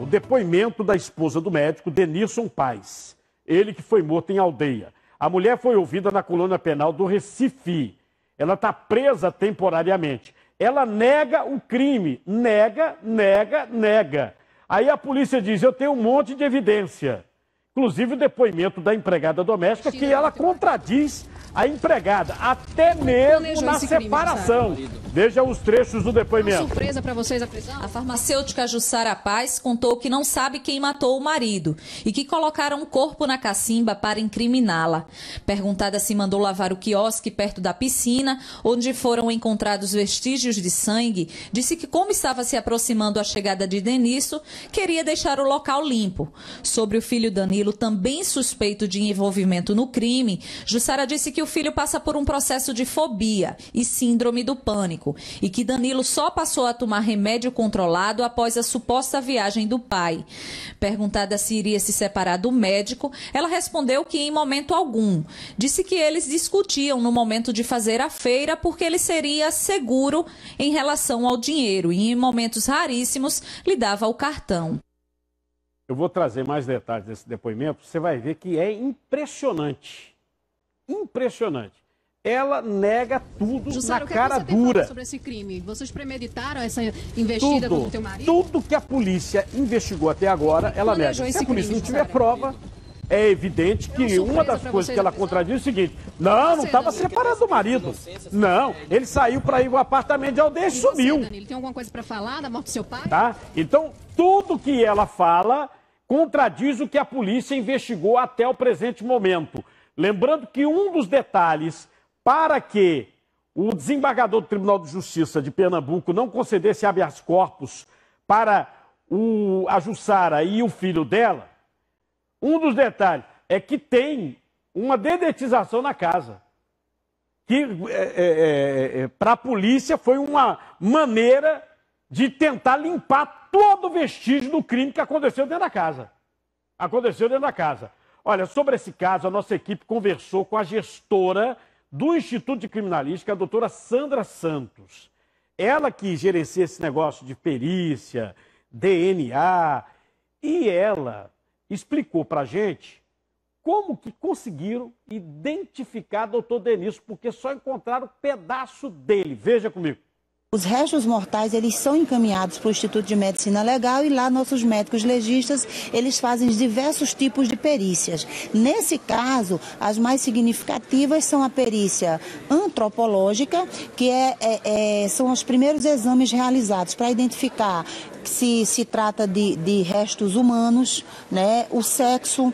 o depoimento da esposa do médico, Denilson Paes. Ele que foi morto em Aldeia. A mulher foi ouvida na colônia penal do Recife. Ela está presa temporariamente. Ela nega o crime. Nega. Aí a polícia diz, eu tenho um monte de evidência. Inclusive o depoimento da empregada doméstica, que ela contradiz a empregada, até mesmo na separação. Veja os trechos do depoimento. Surpresa para vocês a prisão? A farmacêutica Jussara Paes contou que não sabe quem matou o marido e que colocaram um corpo na cacimba para incriminá-la. Perguntada se mandou lavar o quiosque perto da piscina, onde foram encontrados vestígios de sangue, disse que, como estava se aproximando a chegada de Denício, queria deixar o local limpo. Sobre o filho Danilo, também suspeito de envolvimento no crime, Jussara disse que o filho passa por um processo de fobia e síndrome do pânico e que Danilo só passou a tomar remédio controlado após a suposta viagem do pai. Perguntada se iria se separar do médico, ela respondeu que em momento algum. Disse que eles discutiam no momento de fazer a feira porque ele seria seguro em relação ao dinheiro e em momentos raríssimos lhe dava o cartão. Eu vou trazer mais detalhes desse depoimento, você vai ver que é impressionante. Impressionante. Ela nega tudo Jussara, na cara o que você tem dura. falado sobre esse crime? Vocês premeditaram essa investida contra o teu marido? Tudo que a polícia investigou até agora, ela nega. Se a polícia não tiver prova, é evidente que uma das coisas que ela contradiz é o seguinte: não estava separado do marido. Não, ele saiu para ir ao apartamento de Aldeia e sumiu. Danilo, tem alguma coisa para falar da morte do seu pai? Tá? Então, tudo que ela fala contradiz o que a polícia investigou até o presente momento. Lembrando que um dos detalhes para que o desembargador do Tribunal de Justiça de Pernambuco não concedesse habeas corpus para a Jussara e o filho dela, um dos detalhes é que tem uma dedetização na casa. Que para a polícia foi uma maneira de tentar limpar todo o vestígio do crime que aconteceu dentro da casa. Aconteceu dentro da casa. Olha, sobre esse caso, a nossa equipe conversou com a gestora do Instituto de Criminalística, a doutora Sandra Santos. Ela que gerencia esse negócio de perícia, DNA, e ela explicou para a gente como que conseguiram identificar doutor Denício, porque só encontraram um pedaço dele. Veja comigo. Os restos mortais, eles são encaminhados para o Instituto de Medicina Legal e lá nossos médicos legistas, eles fazem diversos tipos de perícias. Nesse caso, as mais significativas são a perícia antropológica, que são os primeiros exames realizados para identificar se trata de restos humanos, né, o sexo,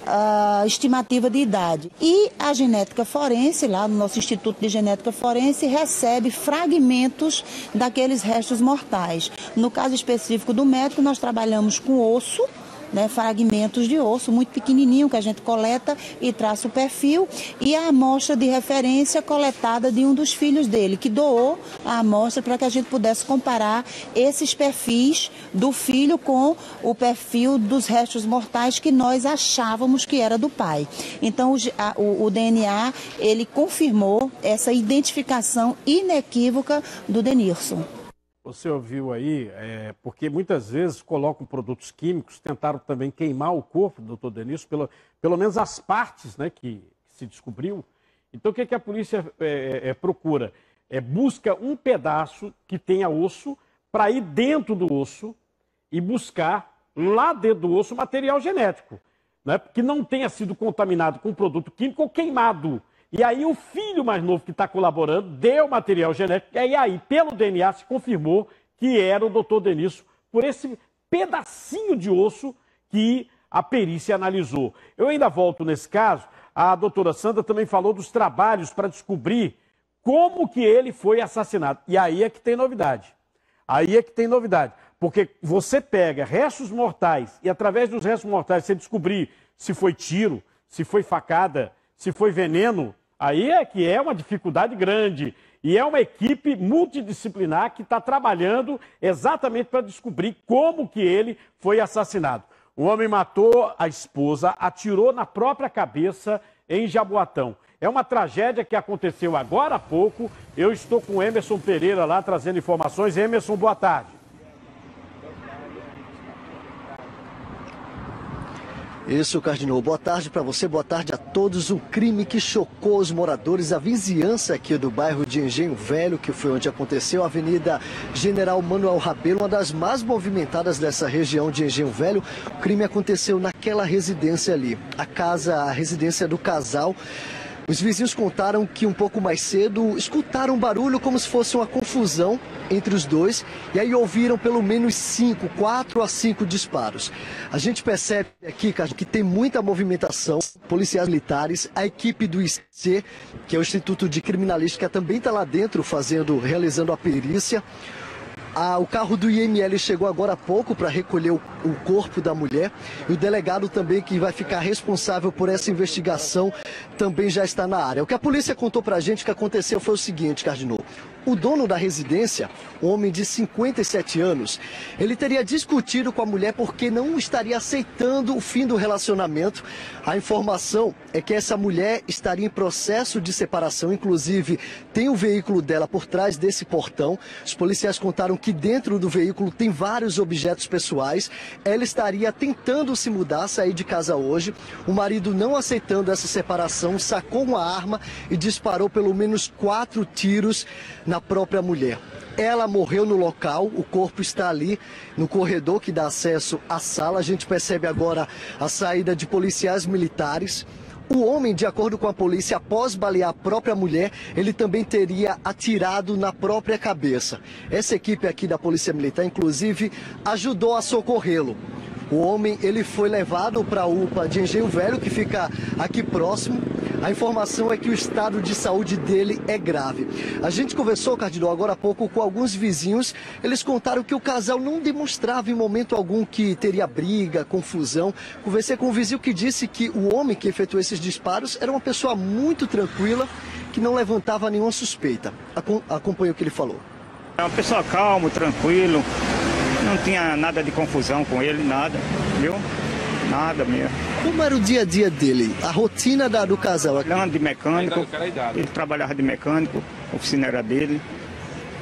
a estimativa de idade. E a genética forense, lá no nosso Instituto de Genética Forense, recebe fragmentos daqueles restos mortais. No caso específico do médico, nós trabalhamos com osso, né, fragmentos de osso muito pequenininho que a gente coleta e traça o perfil, e a amostra de referência coletada de um dos filhos dele, que doou a amostra para que a gente pudesse comparar esses perfis do filho com o perfil dos restos mortais que nós achávamos que era do pai. Então o DNA, ele confirmou essa identificação inequívoca do Denilson. Você ouviu aí, porque muitas vezes colocam produtos químicos, tentaram também queimar o corpo do doutor Denício, pelo menos as partes, né, que se descobriu. Então o que a polícia procura? Busca um pedaço que tenha osso para ir dentro do osso e buscar lá dentro do osso material genético, né, que não tenha sido contaminado com produto químico ou queimado. E aí o filho mais novo que está colaborando deu material genético, e aí pelo DNA se confirmou que era o doutor Denício, por esse pedacinho de osso que a perícia analisou. Eu ainda volto nesse caso, a doutora Sandra também falou dos trabalhos para descobrir como que ele foi assassinado. E aí é que tem novidade. Aí é que tem novidade, porque você pega restos mortais e através dos restos mortais você descobrir se foi tiro, se foi facada, se foi veneno, aí é que é uma dificuldade grande. E é uma equipe multidisciplinar que está trabalhando exatamente para descobrir como que ele foi assassinado. O homem matou a esposa, atirou na própria cabeça em Jaboatão. É uma tragédia que aconteceu agora há pouco. Eu estou com o Emerson Pereira lá trazendo informações. Emerson, boa tarde. Isso, Cardinal. Boa tarde para você, boa tarde a todos. Um crime que chocou os moradores, a vizinhança aqui do bairro de Engenho Velho, que foi onde aconteceu, a Avenida General Manuel Rabelo, uma das mais movimentadas dessa região de Engenho Velho. O crime aconteceu naquela residência ali, a residência do casal. Os vizinhos contaram que um pouco mais cedo escutaram um barulho como se fosse uma confusão entre os dois e aí ouviram pelo menos 4 a 5 disparos. A gente percebe aqui, cara, que tem muita movimentação, policiais militares, a equipe do IC, que é o Instituto de Criminalística, também está lá dentro realizando a perícia. O carro do IML chegou agora há pouco para recolher o corpo da mulher. E o delegado também, que vai ficar responsável por essa investigação, também já está na área. O que a polícia contou para a gente que aconteceu foi o seguinte, Cardinal. O dono da residência, um homem de 57 anos, ele teria discutido com a mulher porque não estaria aceitando o fim do relacionamento. A informação é que essa mulher estaria em processo de separação, inclusive tem o veículo dela por trás desse portão. Os policiais contaram que dentro do veículo tem vários objetos pessoais. Ela estaria tentando se mudar, sair de casa hoje. O marido, não aceitando essa separação, sacou uma arma e disparou pelo menos 4 tiros na própria mulher. Ela morreu no local, o corpo está ali no corredor que dá acesso à sala. A gente percebe agora a saída de policiais militares. O homem, de acordo com a polícia, após balear a própria mulher, ele também teria atirado na própria cabeça. Essa equipe aqui da Polícia Militar, inclusive, ajudou a socorrê-lo. O homem, ele foi levado para a UPA de Engenho Velho, que fica aqui próximo. A informação é que o estado de saúde dele é grave. A gente conversou, Cardinal, agora há pouco com alguns vizinhos. Eles contaram que o casal não demonstrava em momento algum que teria briga, confusão. Conversei com um vizinho que disse que o homem que efetuou esses disparos era uma pessoa muito tranquila, que não levantava nenhuma suspeita. Acompanhe o que ele falou. É uma pessoa calma, tranquilo. Não tinha nada de confusão com ele, nada, viu? Nada mesmo. Como era o dia a dia dele, a rotina do casal? Ele anda de mecânico, ele trabalhava de mecânico, a oficina era dele.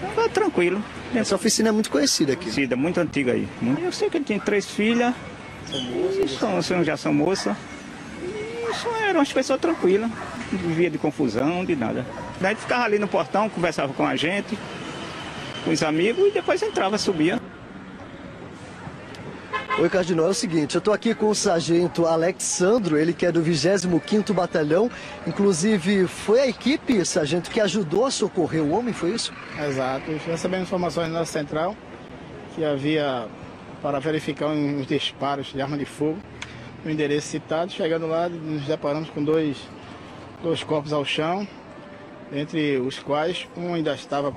Estava tranquilo. Essa oficina é muito conhecida aqui. Conhecida, muito antiga aí. Eu sei que ele tinha 3 filhas, já são moças. Isso eram umas pessoas tranquilas, não vivia de confusão, de nada. Daí ele ficava ali no portão, conversava com a gente, com os amigos, e depois entrava, subia. Oi, Cardinal, é o seguinte, eu estou aqui com o sargento Alexandro, ele que é do 25º Batalhão, inclusive foi a equipe, sargento, que ajudou a socorrer o homem, foi isso? Exato, recebemos informações na nossa central que havia para verificar uns disparos de arma de fogo no endereço citado. Chegando lá, nos deparamos com dois corpos ao chão, entre os quais um ainda estava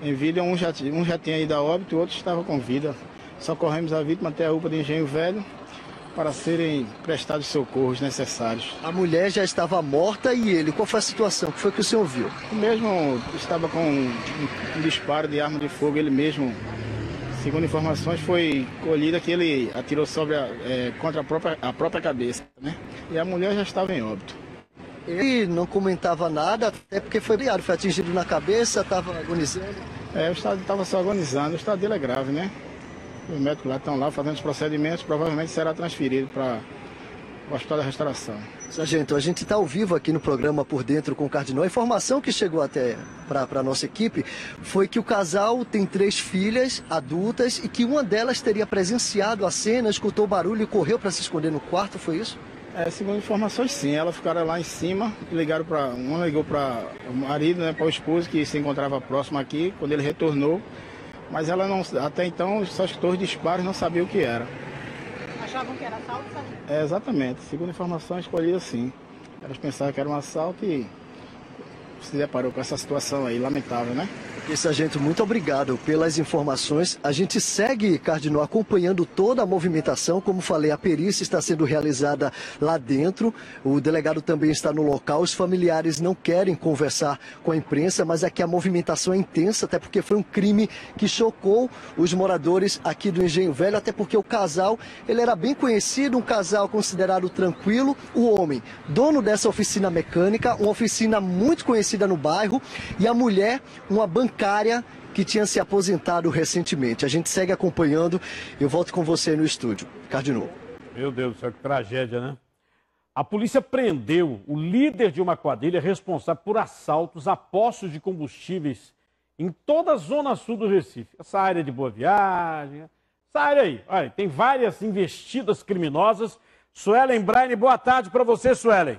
em vida, um já tinha ido a óbito e o outro estava com vida. Socorremos a vítima até a UPA de Engenho Velho para serem prestados socorros necessários. A mulher já estava morta e ele, qual foi a situação? O que foi que o senhor viu? O mesmo estava com um disparo de arma de fogo, ele mesmo, segundo informações, foi colhida que ele atirou contra a própria cabeça, né? E a mulher já estava em óbito. Ele não comentava nada, até porque foi atingido na cabeça, estava agonizando? O estado estava só agonizando, o estado dele é grave, né? Os médicos lá estão lá fazendo os procedimentos, provavelmente será transferido para o Hospital da Restauração. Sargento, a gente está ao vivo aqui no programa Por Dentro com o Cardinal. A informação que chegou até para a nossa equipe foi que o casal tem 3 filhas adultas e que uma delas teria presenciado a cena, escutou o barulho e correu para se esconder no quarto, foi isso? Segundo informações, sim. Elas ficaram lá em cima, uma ligou para o marido, né, para o esposo que se encontrava próximo aqui, quando ele retornou. Mas ela não, até então, só escutou os disparos, não sabia o que era. Achavam que era assalto, sabe? Exatamente. Segundo informações, escolhidas sim. Elas pensavam que era um assalto e se deparou com essa situação aí, lamentável, né? E, sargento, muito obrigado pelas informações. A gente segue, Cardinal, acompanhando toda a movimentação. Como falei, a perícia está sendo realizada lá dentro. O delegado também está no local. Os familiares não querem conversar com a imprensa, mas aqui a movimentação é intensa, até porque foi um crime que chocou os moradores aqui do Engenho Velho, até porque o casal, ele era bem conhecido, um casal considerado tranquilo. O homem, dono dessa oficina mecânica, uma oficina muito conhecida no bairro, e a mulher, uma bancária que tinha se aposentado recentemente. A gente segue acompanhando. Eu volto com você no estúdio. Cardinal. Meu Deus do céu, que tragédia, né? A polícia prendeu o líder de uma quadrilha responsável por assaltos a postos de combustíveis em toda a zona sul do Recife. Essa área de Boa Viagem, essa área aí. Olha, tem várias investidas criminosas. Suelen Braine, boa tarde para você, Suelen.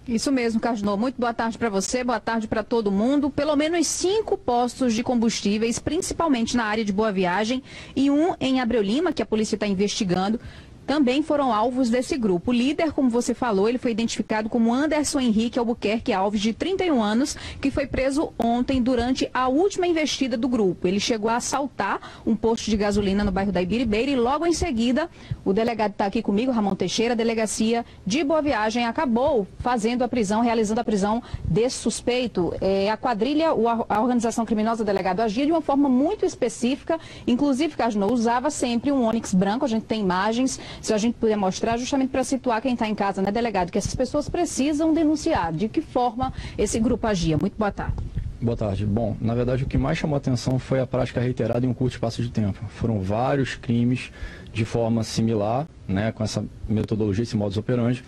Isso mesmo, Cardinô. Muito boa tarde para você, boa tarde para todo mundo. Pelo menos 5 postos de combustíveis, principalmente na área de Boa Viagem, e um em Abreu Lima, que a polícia está investigando, também foram alvos desse grupo. O líder, como você falou, ele foi identificado como Anderson Henrique Albuquerque Alves, de 31 anos, que foi preso ontem durante a última investida do grupo. Ele chegou a assaltar um posto de gasolina no bairro da Ibiribeira e logo em seguida, o delegado está aqui comigo, Ramon Teixeira, a delegacia de Boa Viagem acabou fazendo a prisão, realizando a prisão desse suspeito. A quadrilha, a organização criminosa, o delegado, agia de uma forma muito específica, inclusive, Cardinô, usava sempre um Onix branco, a gente tem imagens. Se a gente puder mostrar, justamente para situar quem está em casa, né, delegado, que essas pessoas precisam denunciar. De que forma esse grupo agia? Muito boa tarde. Boa tarde. Bom, na verdade, o que mais chamou a atenção foi a prática reiterada em um curto espaço de tempo. Foram vários crimes de forma similar, né, com essa metodologia, esse modus operandi,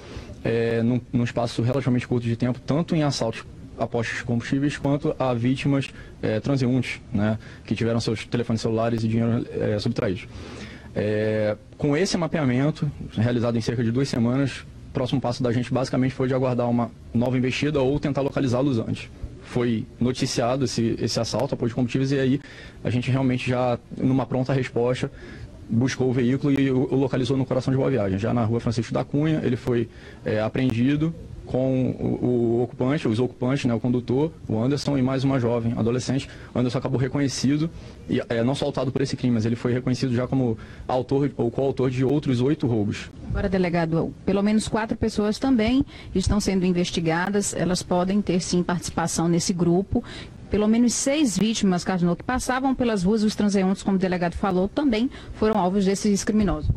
num espaço relativamente curto de tempo, tanto em assaltos a postos de combustíveis quanto a vítimas transeuntes, né, que tiveram seus telefones celulares e dinheiro subtraídos. Com esse mapeamento, realizado em cerca de 2 semanas, o próximo passo da gente basicamente foi de aguardar uma nova investida ou tentar localizá-los antes. Foi noticiado esse assalto a posto de combustíveis e aí a gente realmente já, numa pronta resposta, buscou o veículo e o localizou no coração de Boa Viagem. Já na rua Francisco da Cunha, ele foi apreendido com os ocupantes, né, o condutor, o Anderson, e mais uma jovem, adolescente. O Anderson acabou reconhecido, e não só autado por esse crime, mas ele foi reconhecido já como autor ou coautor de outros 8 roubos. Agora, delegado, pelo menos 4 pessoas também estão sendo investigadas, elas podem ter sim participação nesse grupo. Pelo menos 6 vítimas, Cardinô, que passavam pelas ruas, os transeuntes, como o delegado falou, também foram alvos desses criminosos.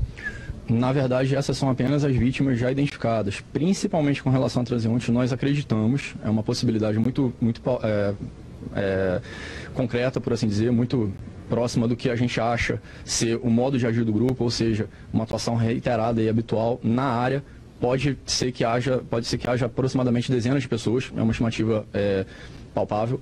Na verdade, essas são apenas as vítimas já identificadas, principalmente com relação a transeuntes. Nós acreditamos, é uma possibilidade muito concreta, por assim dizer, muito próxima do que a gente acha ser o modo de agir do grupo, ou seja, uma atuação reiterada e habitual na área. Pode ser que haja aproximadamente dezenas de pessoas, é uma estimativa palpável,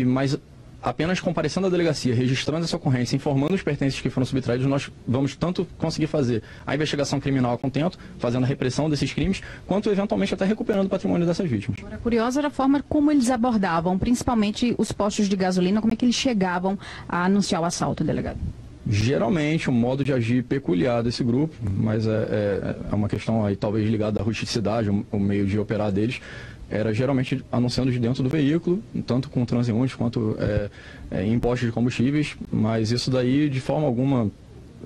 mas apenas comparecendo à delegacia, registrando essa ocorrência, informando os pertences que foram subtraídos, nós vamos tanto conseguir fazer a investigação criminal a contento, fazendo a repressão desses crimes, quanto eventualmente até recuperando o patrimônio dessas vítimas. Agora, curiosa era a forma como eles abordavam, principalmente os postos de gasolina, como é que eles chegavam a anunciar o assalto, delegado? Geralmente, um modo de agir peculiar desse grupo, mas é uma questão aí talvez ligada à rusticidade, o meio de operar deles, era geralmente anunciando de dentro do veículo, tanto com transeuntes quanto em postos de combustíveis, mas isso daí de forma alguma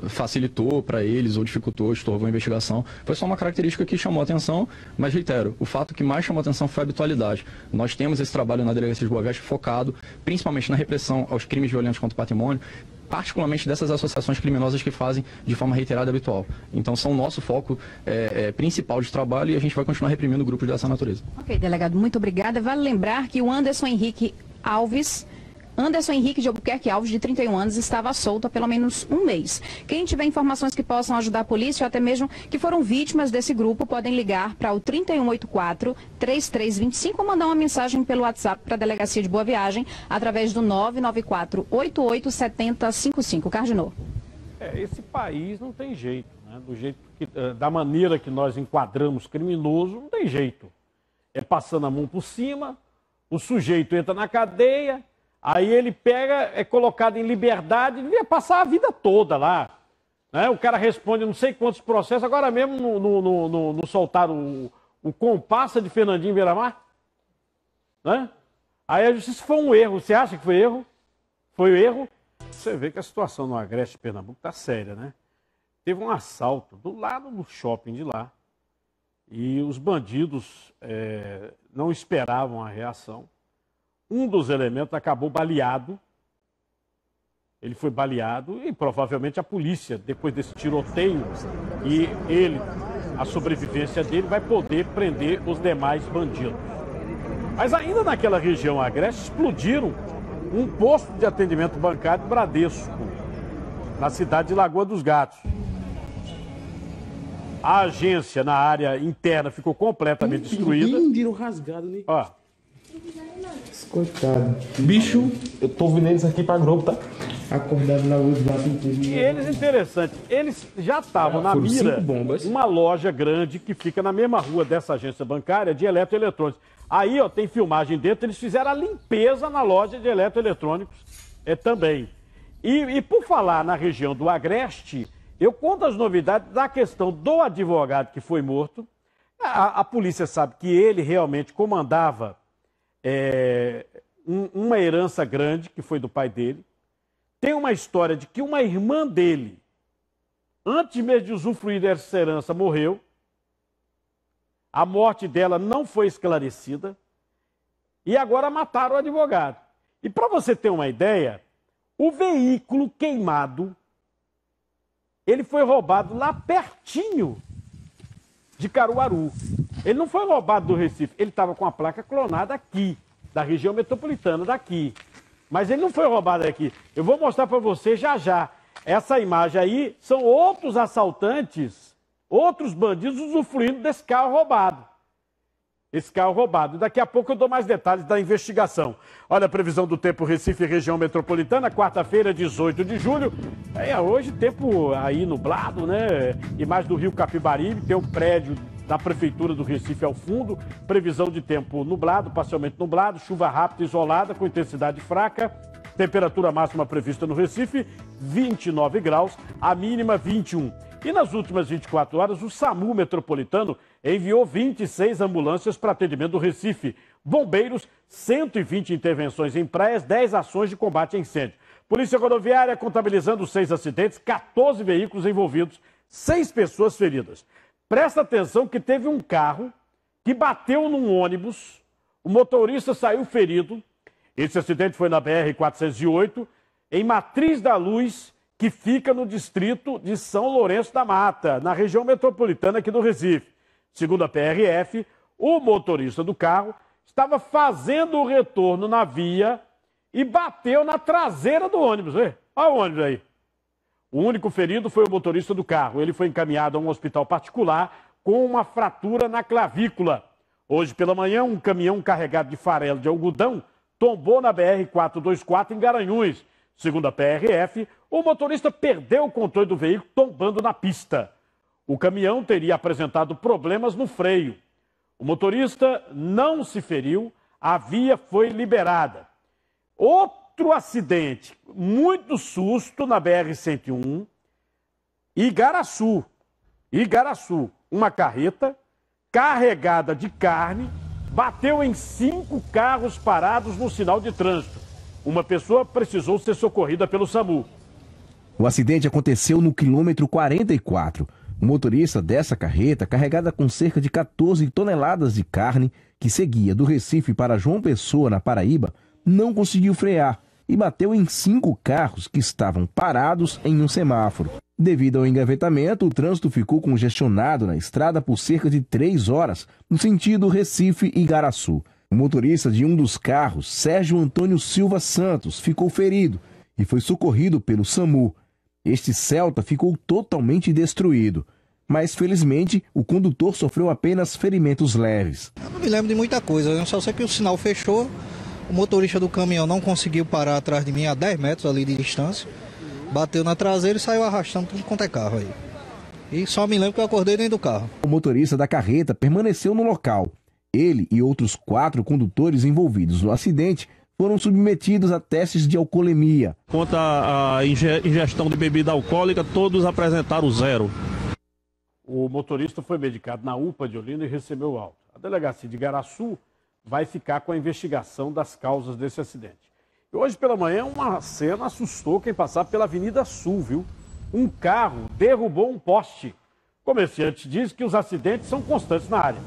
facilitou para eles ou dificultou, estorvou a investigação. Foi só uma característica que chamou a atenção, mas reitero, o fato que mais chamou a atenção foi a habitualidade. Nós temos esse trabalho na Delegacia de Boa Viagem focado principalmente na repressão aos crimes violentos contra o patrimônio, particularmente dessas associações criminosas que fazem de forma reiterada e habitual. Então, são o nosso foco principal de trabalho e a gente vai continuar reprimindo grupos dessa natureza. Ok, delegado, muito obrigada. Vale lembrar que o Anderson Henrique de Albuquerque Alves, de 31 anos, estava solto há pelo menos um mês. Quem tiver informações que possam ajudar a polícia, ou até mesmo que foram vítimas desse grupo, podem ligar para o 3184-3325 ou mandar uma mensagem pelo WhatsApp para a Delegacia de Boa Viagem, através do 994-887055. Cardinô. Esse país não tem jeito, né? Da maneira que nós enquadramos criminoso, não tem jeito. É passando a mão por cima, o sujeito entra na cadeia, aí ele é colocado em liberdade, ele ia passar a vida toda lá. Né? O cara responde não sei quantos processos, agora mesmo no soltaram o comparsa de Fernandinho Beiramar. Né? Aí a justiça foi um erro. Você acha que foi erro? Foi um erro? Você vê que a situação no Agreste Pernambuco está séria, né? Teve um assalto do lado do shopping de lá e os bandidos não esperavam a reação. Um dos elementos acabou baleado, ele foi baleado e provavelmente a polícia, depois desse tiroteio, e a sobrevivência dele, vai poder prender os demais bandidos. Mas ainda naquela região agreste explodiram um posto de atendimento bancário Bradesco, na cidade de Lagoa dos Gatos. A agência na área interna ficou completamente destruída. Rasgado, né? Ó. Coitado. Bicho, eu tô vendo eles aqui pra Globo, tá? Acordado na luz da pintura. E eles, interessante, eles já estavam na mira uma loja grande que fica na mesma rua dessa agência bancária de eletroeletrônicos. Aí, ó, tem filmagem dentro, eles fizeram a limpeza na loja de eletroeletrônicos também. E por falar na região do Agreste, eu conto as novidades da questão do advogado que foi morto. A polícia sabe que ele realmente comandava uma herança grande, que foi do pai dele. Tem uma história de que uma irmã dele, antes mesmo de usufruir dessa herança, morreu. A morte dela não foi esclarecida. E agora mataram o advogado. E para você ter uma ideia, o veículo queimado, ele foi roubado lá pertinho de Caruaru. Ele não foi roubado do Recife, ele estava com a placa clonada aqui, da região metropolitana daqui. Mas ele não foi roubado aqui. Eu vou mostrar para você já já. Essa imagem aí são outros assaltantes, outros bandidos usufruindo desse carro roubado. Esse carro roubado. Daqui a pouco eu dou mais detalhes da investigação. Olha a previsão do tempo Recife e região metropolitana, quarta-feira, 18 de julho. Hoje tempo aí nublado, né? Imagem do Rio Capibaribe, tem um prédio da Prefeitura do Recife ao fundo. Previsão de tempo nublado, parcialmente nublado, chuva rápida, isolada, com intensidade fraca. Temperatura máxima prevista no Recife, 29 graus, a mínima 21. E nas últimas 24 horas, o SAMU Metropolitano enviou 26 ambulâncias para atendimento do Recife. Bombeiros, 120 intervenções em praias, 10 ações de combate a incêndio. Polícia Rodoviária contabilizando 6 acidentes, 14 veículos envolvidos, 6 pessoas feridas. Presta atenção que teve um carro que bateu num ônibus, o motorista saiu ferido. Esse acidente foi na BR-408, em Matriz da Luz, que fica no distrito de São Lourenço da Mata, na região metropolitana aqui do Recife. Segundo a PRF, o motorista do carro estava fazendo o retorno na via e bateu na traseira do ônibus. Olha o ônibus aí. O único ferido foi o motorista do carro. Ele foi encaminhado a um hospital particular com uma fratura na clavícula. Hoje pela manhã, um caminhão carregado de farelo de algodão tombou na BR-424 em Garanhuns. Segundo a PRF, o motorista perdeu o controle do veículo tombando na pista. O caminhão teria apresentado problemas no freio. O motorista não se feriu, a via foi liberada. Outro acidente, muito susto na BR-101, Igaraçu. Uma carreta carregada de carne bateu em 5 carros parados no sinal de trânsito. Uma pessoa precisou ser socorrida pelo SAMU. O acidente aconteceu no quilômetro 44. O motorista dessa carreta, carregada com cerca de 14 toneladas de carne, que seguia do Recife para João Pessoa, na Paraíba, não conseguiu frear e bateu em 5 carros que estavam parados em um semáforo. Devido ao engavetamento, o trânsito ficou congestionado na estrada por cerca de 3 horas, no sentido Recife-Igaraçu. O motorista de um dos carros, Sérgio Antônio Silva Santos, ficou ferido e foi socorrido pelo SAMU. Este Celta ficou totalmente destruído, mas felizmente o condutor sofreu apenas ferimentos leves. Eu não me lembro de muita coisa, eu só sei que o sinal fechou, o motorista do caminhão não conseguiu parar atrás de mim a 10 metros ali de distância, bateu na traseira e saiu arrastando tudo quanto é carro aí. E só me lembro que eu acordei dentro do carro. O motorista da carreta permaneceu no local. Ele e outros 4 condutores envolvidos no acidente foram submetidos a testes de alcoolemia. Quanto à ingestão de bebida alcoólica, todos apresentaram 0. O motorista foi medicado na UPA de Olinda e recebeu alta. A delegacia de Igaraçu vai ficar com a investigação das causas desse acidente. E hoje pela manhã uma cena assustou quem passava pela Avenida Sul, viu? Um carro derrubou um poste. O comerciante diz que os acidentes são constantes na área.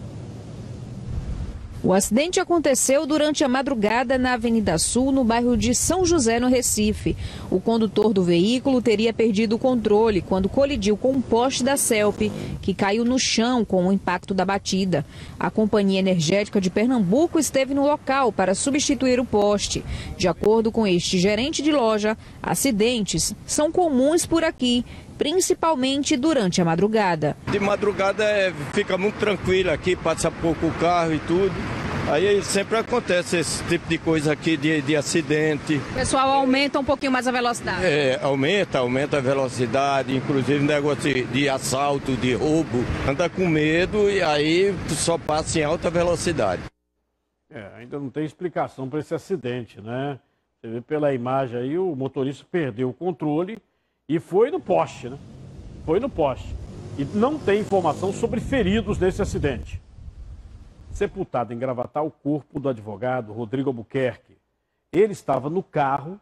O acidente aconteceu durante a madrugada na Avenida Sul, no bairro de São José, no Recife. O condutor do veículo teria perdido o controle quando colidiu com um poste da CELP, que caiu no chão com o impacto da batida. A Companhia Energética de Pernambuco esteve no local para substituir o poste. De acordo com este gerente de loja, acidentes são comuns por aqui, principalmente durante a madrugada. De madrugada fica muito tranquilo aqui, passa pouco o carro e tudo. Aí sempre acontece esse tipo de coisa aqui de acidente. O pessoal aumenta um pouquinho mais a velocidade. Aumenta a velocidade, inclusive negócio de assalto, de roubo. Anda com medo e aí só passa em alta velocidade. Ainda não tem explicação para esse acidente, né? Você vê pela imagem aí, o motorista perdeu o controle e foi no poste, né? Foi no poste. E não tem informação sobre feridos nesse acidente. Sepultado em Gravatá o corpo do advogado Rodrigo Albuquerque. Ele estava no carro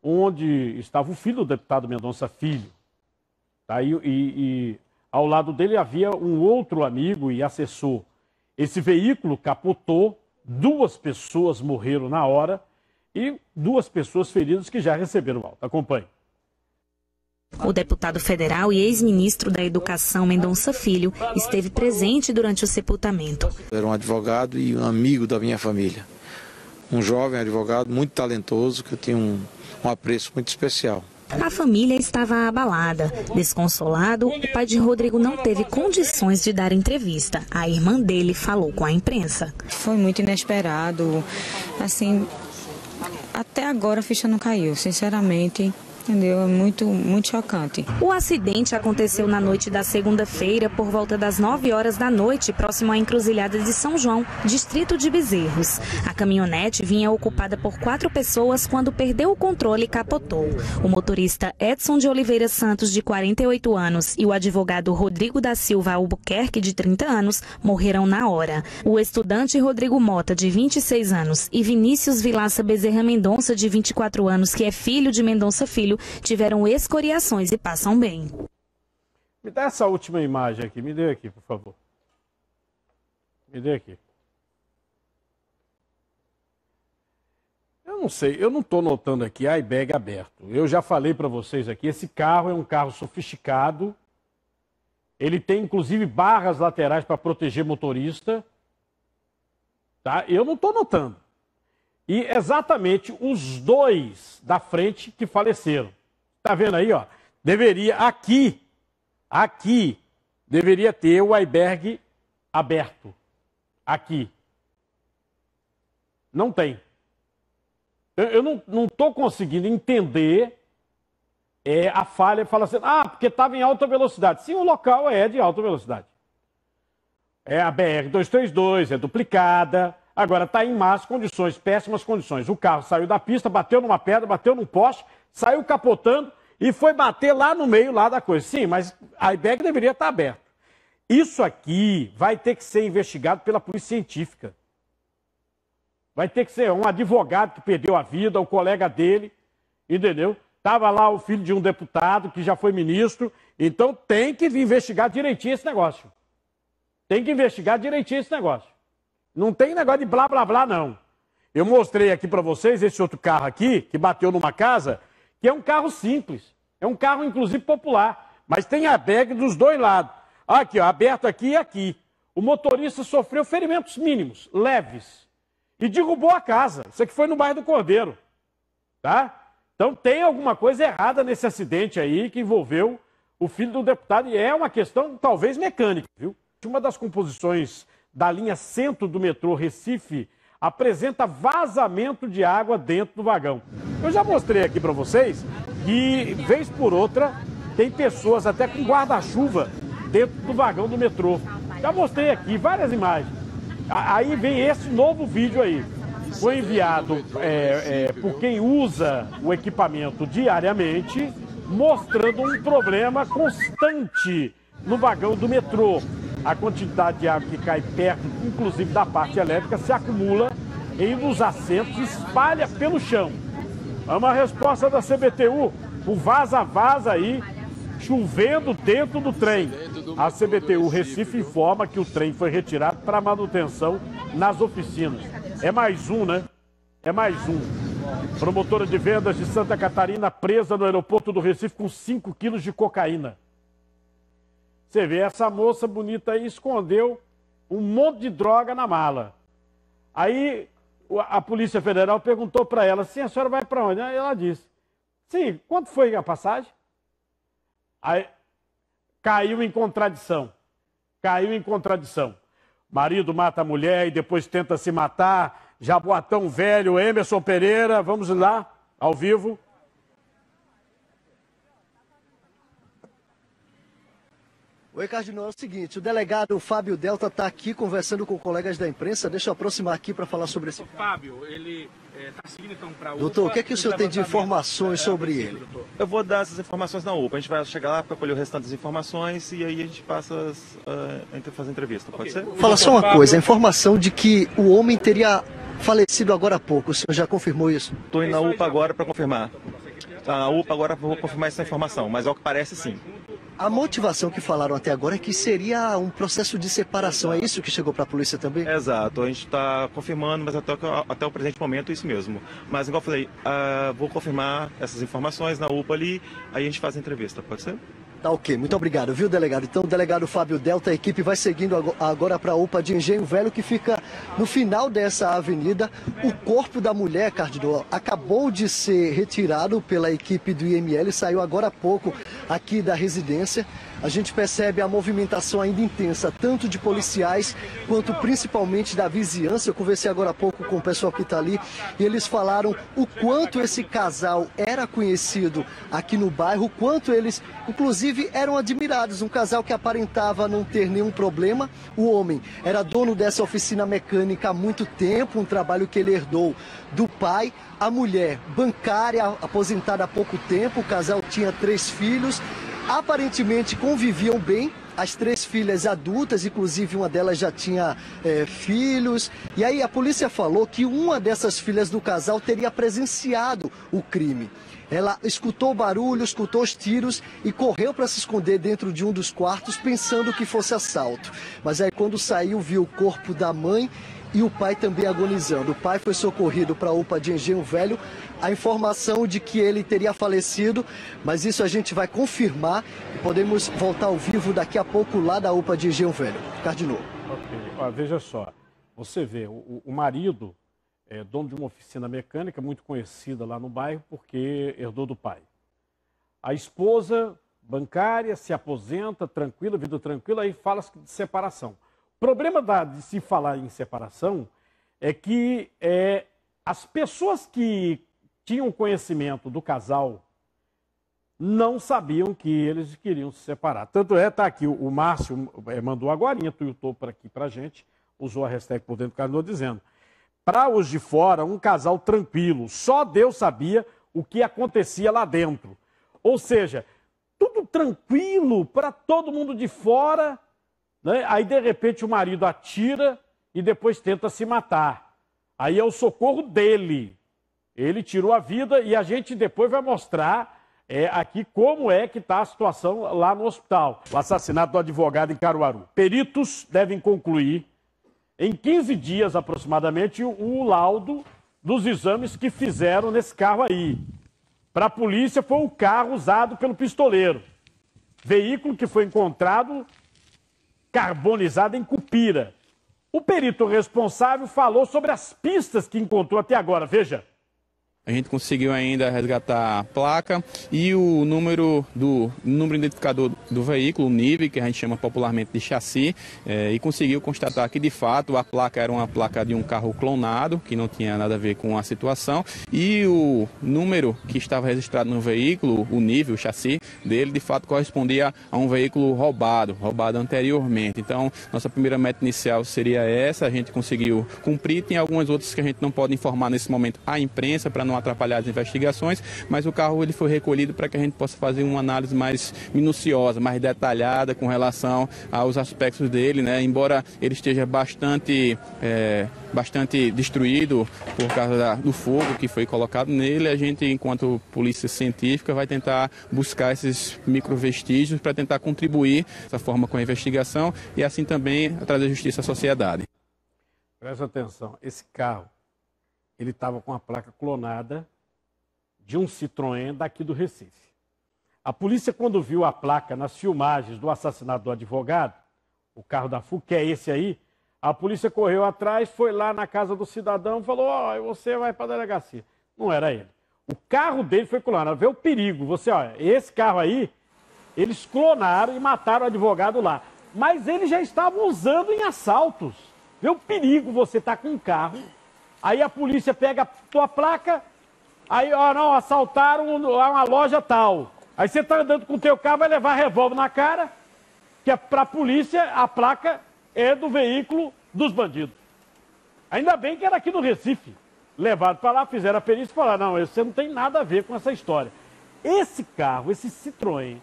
onde estava o filho do deputado Mendonça Filho. Tá? E ao lado dele havia um outro amigo e assessor. Esse veículo capotou, 2 pessoas morreram na hora e 2 pessoas feridas que já receberam alta. Acompanhe. O deputado federal e ex-ministro da Educação, Mendonça Filho, esteve presente durante o sepultamento. Era um advogado e um amigo da minha família. Um jovem advogado muito talentoso, que eu tenho um apreço muito especial. A família estava abalada. Desconsolado, o pai de Rodrigo não teve condições de dar entrevista. A irmã dele falou com a imprensa. Foi muito inesperado. Assim, até agora a ficha não caiu, sinceramente. Entendeu? É muito chocante. O acidente aconteceu na noite da segunda-feira, por volta das 9 horas da noite, próximo à encruzilhada de São João, distrito de Bezerros. A caminhonete vinha ocupada por 4 pessoas quando perdeu o controle e capotou. O motorista Edson de Oliveira Santos, de 48 anos, e o advogado Rodrigo da Silva Albuquerque, de 30 anos, morreram na hora. O estudante Rodrigo Mota, de 26 anos, e Vinícius Vilaça Bezerra Mendonça, de 24 anos, que é filho de Mendonça Filho, tiveram escoriações e passam bem. Me dá essa última imagem aqui, me dê aqui, por favor. Me dê aqui. Eu não sei, eu não estou notando aqui airbag aberto. Eu já falei para vocês aqui, esse carro é um carro sofisticado. Ele tem, inclusive, barras laterais para proteger motorista. Tá? Eu não estou notando. E exatamente os 2 da frente que faleceram. Tá vendo aí, ó? Deveria, aqui, deveria ter o airbag aberto. Aqui. Não tem. Eu não estou conseguindo entender a falha. Fala assim, porque estava em alta velocidade. Sim, o local é de alta velocidade. É a BR-232, é duplicada. Agora está em más condições, péssimas condições. O carro saiu da pista, bateu numa pedra, bateu num poste, saiu capotando e foi bater lá no meio lá da coisa. Sim, mas a airbag deveria estar aberto. Isso aqui vai ter que ser investigado pela polícia científica. Vai ter que ser um advogado que perdeu a vida, o colega dele, entendeu? Estava lá o filho de um deputado que já foi ministro. Então tem que investigar direitinho esse negócio. Tem que investigar direitinho esse negócio. Não tem negócio de blá, blá, blá, não. Eu mostrei aqui para vocês esse outro carro aqui, que bateu numa casa, que é um carro simples. É um carro, inclusive, popular. Mas tem airbag dos 2 lados. Aqui, ó, aberto aqui e aqui. O motorista sofreu ferimentos mínimos, leves. E derrubou a casa. Isso aqui foi no bairro do Cordeiro. Tá? Então tem alguma coisa errada nesse acidente aí que envolveu o filho do deputado. E é uma questão, talvez, mecânica, viu? Uma das composições da linha centro do metrô Recife apresenta vazamento de água dentro do vagão. Eu já mostrei aqui para vocês que, vez por outra, tem pessoas até com guarda-chuva dentro do vagão do metrô. Já mostrei aqui várias imagens. Aí vem esse novo vídeo aí. Foi enviado por quem usa o equipamento diariamente, mostrando um problema constante no vagão do metrô. A quantidade de água que cai perto, inclusive da parte elétrica, se acumula em um dos assentos e espalha pelo chão. É uma resposta da CBTU, o vaza-vaza aí, chovendo dentro do trem. A CBTU Recife informa que o trem foi retirado para manutenção nas oficinas. É mais um, né? É mais um. Promotora de vendas de Santa Catarina presa no aeroporto do Recife com 5 quilos de cocaína. Você vê, essa moça bonita aí escondeu um monte de droga na mala. Aí a Polícia Federal perguntou para ela, sim, a senhora vai para onde? Aí ela disse, sim, quanto foi a passagem? Aí caiu em contradição. Caiu em contradição. Marido mata a mulher e depois tenta se matar. Jaboatão Velho, Emerson Pereira, vamos lá, ao vivo. Oi, Cardinal, é o seguinte, o delegado Fábio Delta está aqui conversando com colegas da imprensa. Deixa eu aproximar aqui para falar sobre esse... Fábio, ele está seguindo então para a UPA. Doutor, o que é que o senhor tem de informações sobre ele? Eu vou dar essas informações na UPA. A gente vai chegar lá para colher o restante das informações e aí a gente passa a fazer entrevista, pode ser? Fala só uma coisa, a informação de que o homem teria falecido agora há pouco, o senhor já confirmou isso? Estou indo na UPA agora para confirmar. Na UPA agora vou confirmar essa informação, mas ao que parece sim. A motivação que falaram até agora é que seria um processo de separação, é isso que chegou para a polícia também? Exato, a gente está confirmando, mas até o presente momento é isso mesmo. Mas, igual eu falei, vou confirmar essas informações na UPA ali, aí a gente faz a entrevista, pode ser? Tá ok, muito obrigado, viu, delegado? Então, o delegado Fábio Delta, a equipe vai seguindo agora para a UPA de Engenho Velho, que fica no final dessa avenida. O corpo da mulher, Cardinal, acabou de ser retirado pela equipe do IML, saiu agora há pouco aqui da residência. A gente percebe a movimentação ainda intensa, tanto de policiais quanto principalmente da vizinhança. Eu conversei agora há pouco com o pessoal que está ali e eles falaram o quanto esse casal era conhecido aqui no bairro, o quanto eles, inclusive, eram admirados. Um casal que aparentava não ter nenhum problema. O homem era dono dessa oficina mecânica há muito tempo, um trabalho que ele herdou do pai. A mulher, bancária, aposentada há pouco tempo. O casal tinha 3 filhos. Aparentemente conviviam bem, as 3 filhas adultas, inclusive uma delas já tinha filhos. E aí a polícia falou que uma dessas filhas do casal teria presenciado o crime. Ela escutou o barulho, escutou os tiros e correu para se esconder dentro de um dos quartos pensando que fosse assalto. Mas aí quando saiu viu o corpo da mãe e o pai também agonizando. O pai foi socorrido para a UPA de Engenho Velho. A informação de que ele teria falecido, mas isso a gente vai confirmar e podemos voltar ao vivo daqui a pouco lá da UPA de Engenho Velho. Cardinal. Ok, veja só, você vê, o marido é dono de uma oficina mecânica muito conhecida lá no bairro porque herdou do pai. A esposa, bancária, se aposenta, tranquila, vida tranquila, aí fala-se de separação. O problema de se falar em separação é que as pessoas que tinham conhecimento do casal não sabiam que eles queriam se separar. Tanto tá aqui, o Márcio mandou agorinha, tuitou para aqui para a gente, usou a hashtag Por Dentro do Cardinal dizendo, para os de fora, um casal tranquilo, só Deus sabia o que acontecia lá dentro. Ou seja, tudo tranquilo para todo mundo de fora, né? Aí de repente o marido atira e depois tenta se matar. Aí é o socorro dele. Ele tirou a vida e a gente depois vai mostrar aqui como é que está a situação lá no hospital. O assassinato do advogado em Caruaru. Peritos devem concluir em 15 dias aproximadamente o laudo dos exames que fizeram nesse carro aí. Para a polícia foi o carro usado pelo pistoleiro. Veículo que foi encontrado carbonizado em Cupira. O perito responsável falou sobre as pistas que encontrou até agora. Veja. A gente conseguiu ainda resgatar a placa e o número identificador do veículo, o NIV, que a gente chama popularmente de chassi, e conseguiu constatar que, de fato, a placa era uma placa de um carro clonado, que não tinha nada a ver com a situação, e o número que estava registrado no veículo, o NIV, o chassi dele, de fato, correspondia a um veículo roubado anteriormente. Então, nossa primeira meta inicial seria essa, a gente conseguiu cumprir, tem algumas outras que a gente não pode informar nesse momento à imprensa, para não atrapalhar as investigações, mas o carro ele foi recolhido para que a gente possa fazer uma análise mais minuciosa, mais detalhada com relação aos aspectos dele, né? Embora ele esteja bastante destruído por causa do fogo que foi colocado nele, a gente, enquanto polícia científica, vai tentar buscar esses microvestígios para tentar contribuir dessa forma com a investigação e assim também trazer justiça à sociedade. Presta atenção, esse carro, ele estava com a placa clonada de um Citroën daqui do Recife. A polícia, quando viu a placa nas filmagens do assassinato do advogado, o carro da FUC, que é esse aí, a polícia correu atrás, foi lá na casa do cidadão e falou, você vai para a delegacia. Não era ele. O carro dele foi clonado. Vê o perigo. Olha, esse carro aí, eles clonaram e mataram o advogado lá. Mas eles já estavam usando em assaltos. Vê o perigo, você tá com um carro, aí a polícia pega a tua placa, aí, não, assaltaram uma loja tal. Aí você tá andando com o teu carro, vai levar revólver na cara, que pra polícia a placa é do veículo dos bandidos. Ainda bem que era aqui no Recife. Levaram para lá, fizeram a perícia e falaram, não, você não tem nada a ver com essa história. Esse carro, esse Citroën,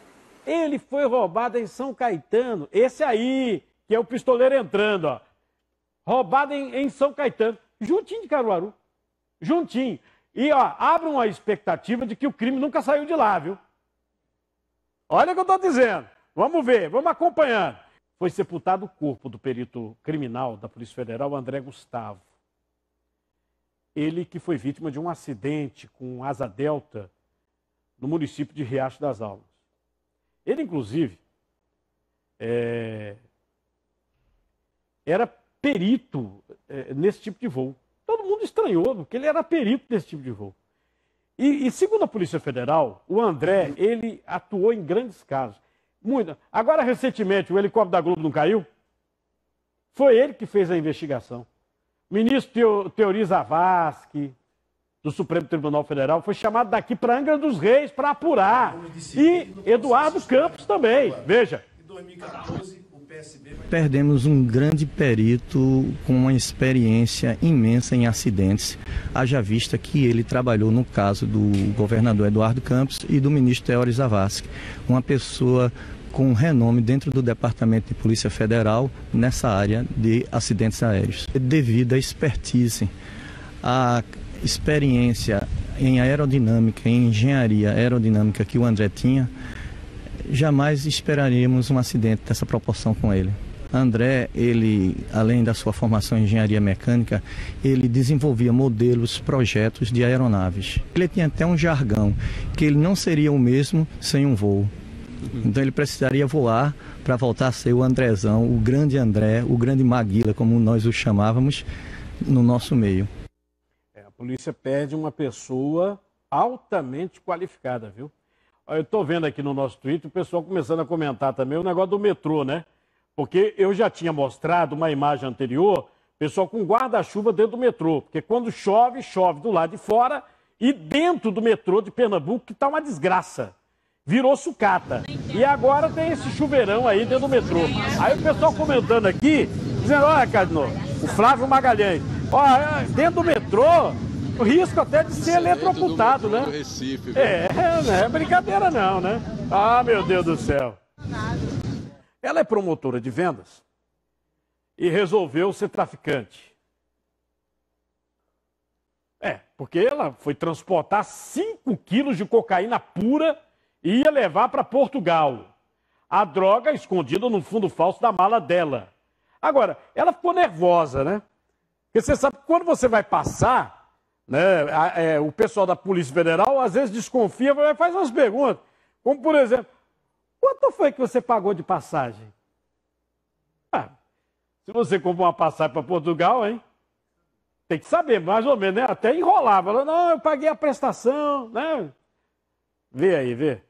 ele foi roubado em São Caetano. Esse aí, que é o pistoleiro entrando, ó. Roubado em São Caetano, juntinho de Caruaru. Juntinho. E, abre uma expectativa de que o crime nunca saiu de lá, viu? Olha o que eu estou dizendo. Vamos ver, vamos acompanhando. Foi sepultado o corpo do perito criminal da Polícia Federal, André Gustavo. Ele que foi vítima de um acidente com asa delta no município de Riacho das Almas. Ele, inclusive, era perito nesse tipo de voo. Todo mundo estranhou, porque ele era perito nesse tipo de voo. E segundo a Polícia Federal, o André, ele atuou em grandes casos. Muito. Agora, recentemente, o helicóptero da Globo não caiu? Foi ele que fez a investigação. O ministro Teori Zavascki, do Supremo Tribunal Federal, foi chamado daqui para Angra dos Reis para apurar. E Eduardo Campos também. Veja. Em 2014, o PSB... Perdemos um grande perito com uma experiência imensa em acidentes, haja vista que ele trabalhou no caso do governador Eduardo Campos e do ministro Teori Zavascki, uma pessoa com renome dentro do Departamento de Polícia Federal nessa área de acidentes aéreos. Devido à expertise, à experiência em aerodinâmica, em engenharia aerodinâmica que o André tinha, jamais esperaríamos um acidente dessa proporção com ele. André, ele, além da sua formação em engenharia mecânica, ele desenvolvia modelos, projetos de aeronaves. Ele tinha até um jargão, que ele não seria o mesmo sem um voo. Então ele precisaria voar para voltar a ser o Andrezão, o grande André, o grande Maguila, como nós o chamávamos, no nosso meio. A polícia perde uma pessoa altamente qualificada, viu? Eu estou vendo aqui no nosso Twitter o pessoal começando a comentar também o negócio do metrô, né? Porque eu já tinha mostrado uma imagem anterior, pessoal com guarda-chuva dentro do metrô. Porque quando chove, chove do lado de fora e dentro do metrô de Pernambuco, que está uma desgraça. Virou sucata. E agora tem esse chuveirão aí dentro do metrô. Aí o pessoal comentando aqui, dizendo, olha, Cardinal, o Flávio Magalhães, olha, dentro do metrô, o risco até de ser eletrocutado, né? Recife, não é brincadeira não, né? Ah, meu Deus do céu. Ela é promotora de vendas e resolveu ser traficante. Porque ela foi transportar 5 quilos de cocaína pura e ia levar para Portugal. A droga escondida no fundo falso da mala dela. Agora, ela ficou nervosa, né? Porque você sabe que quando você vai passar, né, o pessoal da Polícia Federal às vezes desconfia e faz umas perguntas. Como, por exemplo, quanto foi que você pagou de passagem? Se você comprou uma passagem para Portugal, hein? Tem que saber, mais ou menos, né? Até enrolava. Ela, não, eu paguei a prestação, né? Vê aí, vê.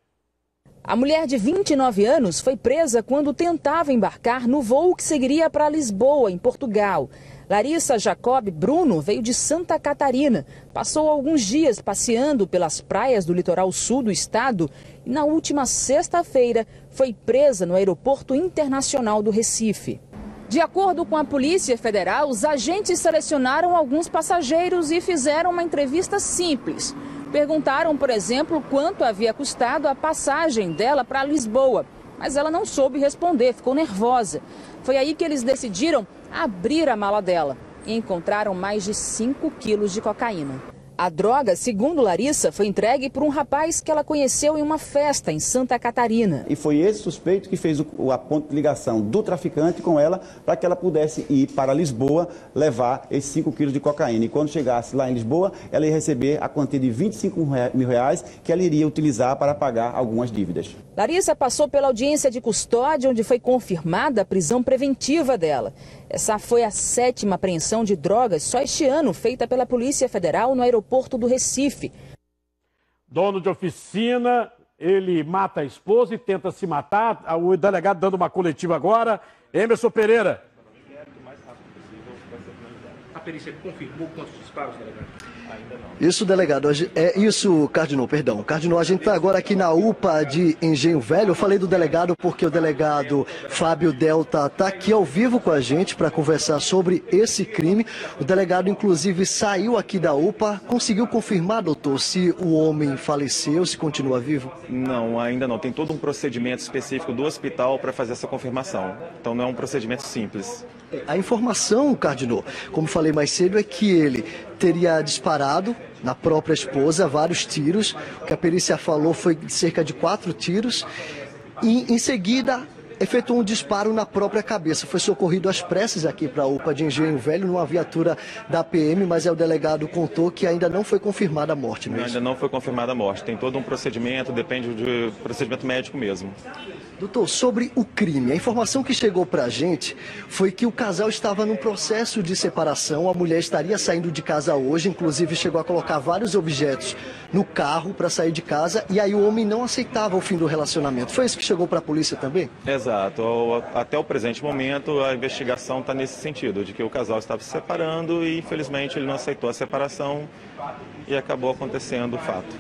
A mulher de 29 anos foi presa quando tentava embarcar no voo que seguiria para Lisboa, em Portugal. Larissa Jacob Bruno veio de Santa Catarina, passou alguns dias passeando pelas praias do litoral sul do estado e na última sexta-feira foi presa no Aeroporto Internacional do Recife. De acordo com a Polícia Federal, os agentes selecionaram alguns passageiros e fizeram uma entrevista simples. Perguntaram, por exemplo, quanto havia custado a passagem dela para Lisboa, mas ela não soube responder, ficou nervosa. Foi aí que eles decidiram abrir a mala dela e encontraram mais de 5 quilos de cocaína. A droga, segundo Larissa, foi entregue por um rapaz que ela conheceu em uma festa em Santa Catarina. E foi esse suspeito que fez a ponte de ligação do traficante com ela para que ela pudesse ir para Lisboa levar esses 5 quilos de cocaína. E quando chegasse lá em Lisboa, ela ia receber a quantia de R$25 mil que ela iria utilizar para pagar algumas dívidas. Larissa passou pela audiência de custódia, onde foi confirmada a prisão preventiva dela. Essa foi a 7ª apreensão de drogas só este ano, feita pela Polícia Federal no aeroporto do Recife. Dono de oficina, ele mata a esposa e tenta se matar. O delegado dando uma coletiva agora. Emerson Pereira. A perícia confirmou quantos disparos, delegado? Ainda não. Isso, delegado. Isso, Cardinal, perdão. Cardinal, a gente está agora aqui na UPA de Engenho Velho. Eu falei do delegado porque o delegado Fábio Delta está aqui ao vivo com a gente para conversar sobre esse crime. O delegado, inclusive, saiu aqui da UPA. Conseguiu confirmar, doutor, se o homem faleceu, se continua vivo? Não, ainda não. Tem todo um procedimento específico do hospital para fazer essa confirmação. Então não é um procedimento simples. A informação, Cardinal, como falei mais cedo, é que ele teria disparado na própria esposa vários tiros. O que a perícia falou foi de cerca de 4 tiros. E, em seguida, efetuou um disparo na própria cabeça. Foi socorrido às pressas aqui para a UPA de Engenho Velho, numa viatura da PM, mas o delegado contou que ainda não foi confirmada a morte. Não é isso? Ainda não foi confirmada a morte. Tem todo um procedimento, depende do procedimento médico mesmo. Doutor, sobre o crime, a informação que chegou para a gente foi que o casal estava num processo de separação, a mulher estaria saindo de casa hoje, inclusive chegou a colocar vários objetos no carro para sair de casa, e aí o homem não aceitava o fim do relacionamento. Foi isso que chegou para a polícia também? Exato. Até o presente momento, a investigação está nesse sentido, de que o casal estava se separando e, infelizmente, ele não aceitou a separação e acabou acontecendo o fato.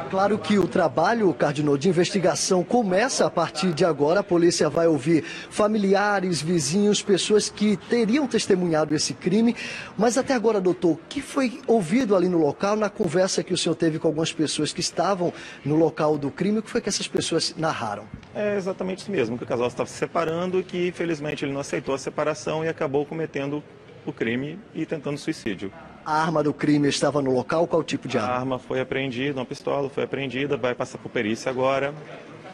Claro que o trabalho, Cardinal, de investigação começa a partir de agora. A polícia vai ouvir familiares, vizinhos, pessoas que teriam testemunhado esse crime. Mas até agora, doutor, o que foi ouvido ali no local, na conversa que o senhor teve com algumas pessoas que estavam no local do crime, o que foi que essas pessoas narraram? É exatamente isso mesmo, que o casal estava se separando e que, infelizmente, ele não aceitou a separação e acabou cometendo o crime e tentando suicídio. A arma do crime estava no local? Qual tipo de arma? A arma foi apreendida, uma pistola foi apreendida, vai passar por perícia agora